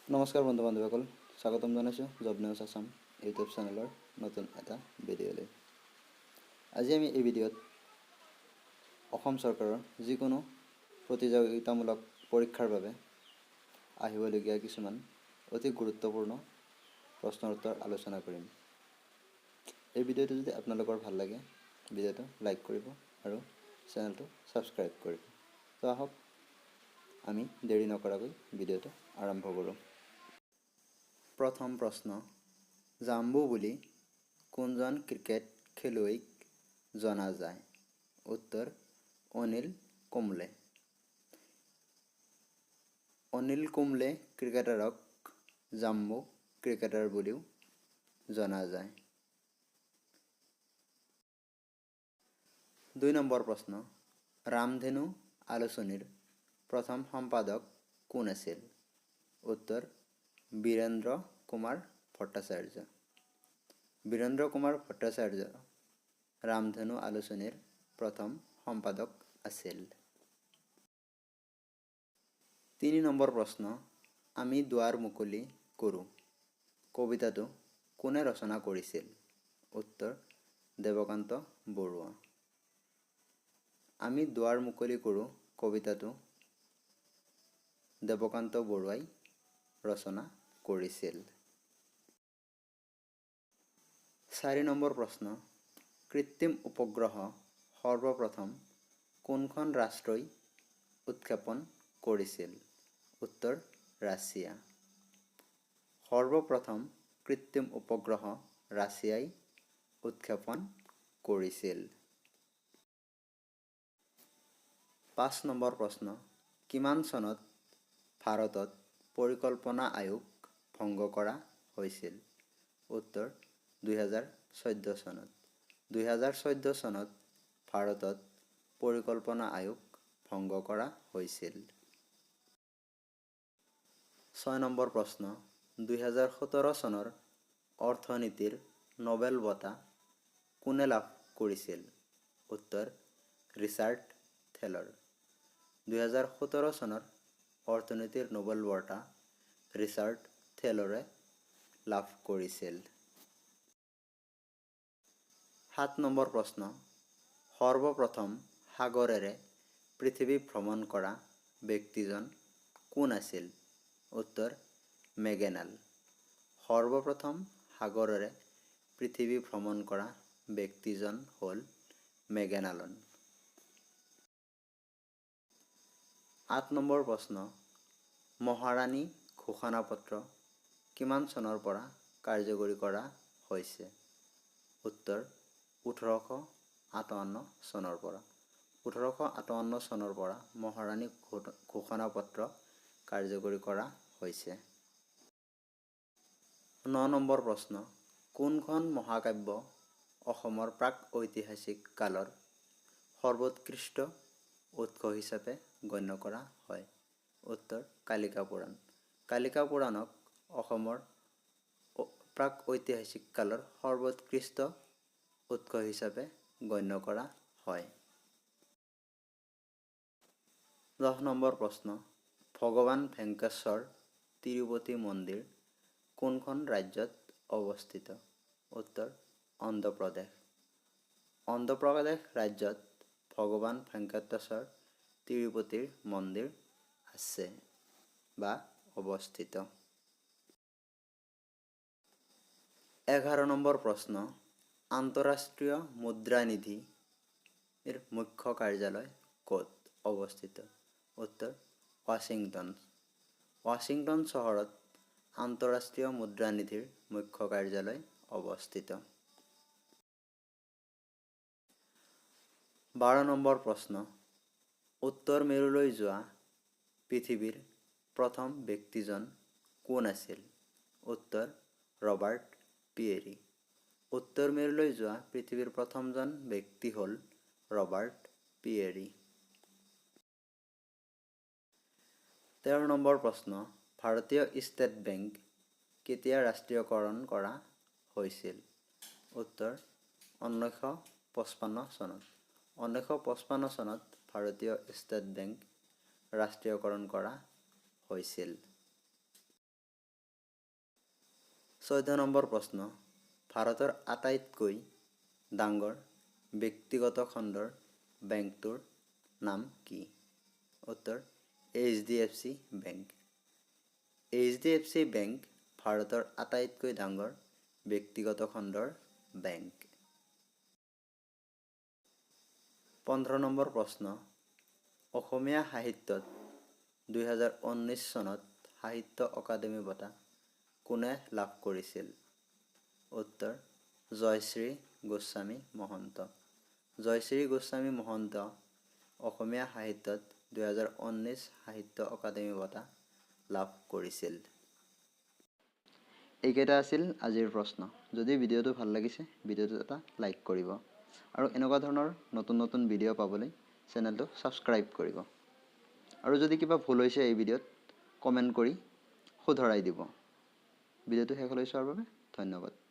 নমস্কাৰ বন্ধু বান্ধৱীসকল, স্বাগতম জনাইছোঁ জব নিউজ আছাম ইউটিউব চেনেলৰ নতুন এটা ভিডিঅ'লৈ। আজি আমি এই ভিডিঅ'ত অসম চৰকাৰৰ যিকোনো প্ৰতিযোগিতামূলক পৰীক্ষাৰ বাবে আহিবলগীয়া কিছুমান অতি গুৰুত্বপূৰ্ণ প্ৰশ্নৰ উত্তৰ আলোচনা কৰিম। এই ভিডিঅ'টো যদি আপোনালোকৰ ভাল লাগে, ভিডিঅ'টো লাইক কৰিব আৰু চেনেলটো ছাবস্ক্ৰাইব কৰিব। তো আহক আমি দেৰি নকৰাকৈ ভিডিঅ'টো আৰম্ভ কৰোঁ। প্ৰথম প্ৰশ্ন, জাম্বু বুলি কোনজন ক্ৰিকেট খেলুৱৈক জনা যায়? উত্তৰ, অনিল কুম্বলে। অনিল কুম্বলে ক্ৰিকেটাৰক জাম্বু ক্ৰিকেটাৰ বুলিও জনা যায়। ২ নম্বৰ প্ৰশ্ন, ৰামধেনু আলোচনীৰ প্ৰথম সম্পাদক কোন আছিল? উত্তৰ, বীৰেন্দ্ৰ কুমাৰ ভট্টাচাৰ্য। বীৰেন্দ্ৰ কুমাৰ ভট্টাচাৰ্য ৰামধেনু আলোচনীৰ প্ৰথম সম্পাদক আছিল। ৩ নম্বৰ প্ৰশ্ন, আমি দুৱাৰ মুকলি কৰোঁ কবিতাটো কোনে ৰচনা কৰিছিল? উত্তৰ, দেৱকান্ত বৰুৱা। আমি দুৱাৰ মুকলি কৰোঁ কবিতাটো দেৱকান্ত বৰুৱাই ৰচনা কৰিছিল। ৪ নম্বৰ প্ৰশ্ন, কৃত্ৰিম উপগ্ৰহ সৰ্বপ্ৰথম কোনখন ৰাষ্ট্ৰই উৎক্ষেপণ কৰিছিল? উত্তৰ, ৰাছিয়া। সৰ্বপ্ৰথম কৃত্ৰিম উপগ্ৰহ ৰাছিয়াই উৎক্ষেপণ কৰিছিল। ৫ নম্বৰ প্ৰশ্ন, কিমান চনত ভাৰতত পৰিকল্পনা আয়োগ ভংগ কৰা হৈছিল? উত্তৰ, ২০১৪ চনত। ২০১৪ চনত ভাৰতত পৰিকল্পনা আয়োগ ভংগ কৰা হৈছিল। ৬ নম্বৰ প্ৰশ্ন, ২০১৭ চনৰ অৰ্থনীতিৰ নোবেল বঁটা কোনে লাভ কৰিছিল? উত্তৰ, ৰিচাৰ্ড থেলৰ। ২০১৭ চনৰ অৰ্থনীতিৰ নোবেল বঁটা ৰিচাৰ্ড থেলৰে লাভ কৰিছিল। ৭ নম্বৰ প্ৰশ্ন, সৰ্বপ্ৰথম সাগৰেৰে পৃথিৱী ভ্ৰমণ কৰা ব্যক্তিজন কোন আছিল? উত্তৰ, মেগেনাল। সৰ্বপ্ৰথম সাগৰেৰে পৃথিৱী ভ্ৰমণ কৰা ব্যক্তিজন হ'ল মেগেনালন। ৮ নম্বৰ প্ৰশ্ন, মহাৰাণী ঘোষণাপত্ৰ কিমান চনৰ পৰা কাৰ্যকৰী কৰা হৈছে? উত্তৰ, ১৮৫৮ চনৰ পৰা। ১৮৫৮ চনৰ পৰা মহাৰাণী ঘোষণাপত্ৰ কাৰ্যকৰী কৰা হৈছে। ৯ নম্বৰ প্ৰশ্ন, কোনখন মহাকাব্য অসমৰ প্ৰাক-ঐতিহাসিক কালৰ সৰ্বোৎকৃষ্ট উৎস হিচাপে গণ্য কৰা হয়? উত্তৰ, কালিকা পুৰাণ। কালিকা পুৰাণক অসমৰ প্ৰাক-ঐতিহাসিক কালৰ সৰ্বোৎকৃষ্ট উৎস হিচাপে গণ্য কৰা হয়। ১০ নম্বৰ প্ৰশ্ন, ভগৱান ভেংকটেশ্বৰ তিৰুপতি মন্দিৰ কোনখন ৰাজ্যত অৱস্থিত? উত্তৰ, অন্ধ্ৰপ্ৰদেশ। অন্ধ্ৰপ্ৰদেশ ৰাজ্যত ভগৱান ভেংকটেশ্বৰ তিৰুপতিৰ মন্দিৰ আছে বা অৱস্থিত। ১১ নম্বৰ প্ৰশ্ন, আন্তঃৰাষ্ট্ৰীয় মুদ্ৰা নিধিৰ মুখ্য কাৰ্যালয় ক'ত অৱস্থিত? উত্তৰ, ৱাশ্বিংটন। ৱাশ্বিংটন চহৰত আন্তঃৰাষ্ট্ৰীয় মুদ্ৰা নিধিৰ মুখ্য কাৰ্যালয় অৱস্থিত। ১২ নম্বৰ প্ৰশ্ন, উত্তৰ মেৰুলৈ যোৱা পৃথিৱীৰ প্ৰথম ব্যক্তিজন কোন আছিল? উত্তৰ, ৰবাৰ্ট পিয়েৰি। উত্তৰ মেৰুলৈ যোৱা পৃথিৱীৰ প্ৰথমজন ব্যক্তি হ'ল ৰবাৰ্ট পিয়েৰি। ১৩ নম্বৰ প্ৰশ্ন, ভাৰতীয় ষ্টেট বেংক কেতিয়া ৰাষ্ট্ৰীয়কৰণ কৰা হৈছিল? উত্তৰ, ১৯৫৫ চনত। ১৯৫৫ চনত ভাৰতীয় ষ্টেট বেংক ৰাষ্ট্ৰীয়কৰণ কৰা হৈছিল। 14 নম্বৰ প্ৰশ্ন, ভাৰতৰ আটাইতকৈ ডাঙৰ ব্যক্তিগত খণ্ডৰ বেংকটোৰ নাম কি? উত্তৰ HDFC বেংক। HDFC বেংক ভাৰতৰ আটাইতকৈ ডাঙৰ ব্যক্তিগত খণ্ডৰ বেংক। 15 নম্বৰ প্ৰশ্ন, অসমীয়া সাহিত্যত 2019 চনত সাহিত্য অকাডেমি বঁটা কোনে লাভ কৰিছিল? উত্তৰ জয়শ্ৰী গোস্বামী মহন্ত। জয়শ্ৰী গোস্বামী মহন্ত অসমীয়া সাহিত্যত 2019 সাহিত্য অকাডেমি বঁটা লাভ কৰিছিল। এইকেইটা আছিল আজিৰ প্ৰশ্ন। যদি ভিডিঅ'টো ভাল লাগিছে ভিডিঅ'টো এটা লাইক কৰিব আৰু এনেকুৱা ধৰণৰ নতুন নতুন ভিডিঅ' পাবলৈ চেনেলটো ছাবস্ক্ৰাইব কৰিব। আৰু যদি কিবা ভুল হৈছে এই ভিডিঅ'ত কমেণ্ট কৰি শুধৰাই দিব। ভিডিঅ'টো শেষলৈ চোৱাৰ বাবে ধন্যবাদ।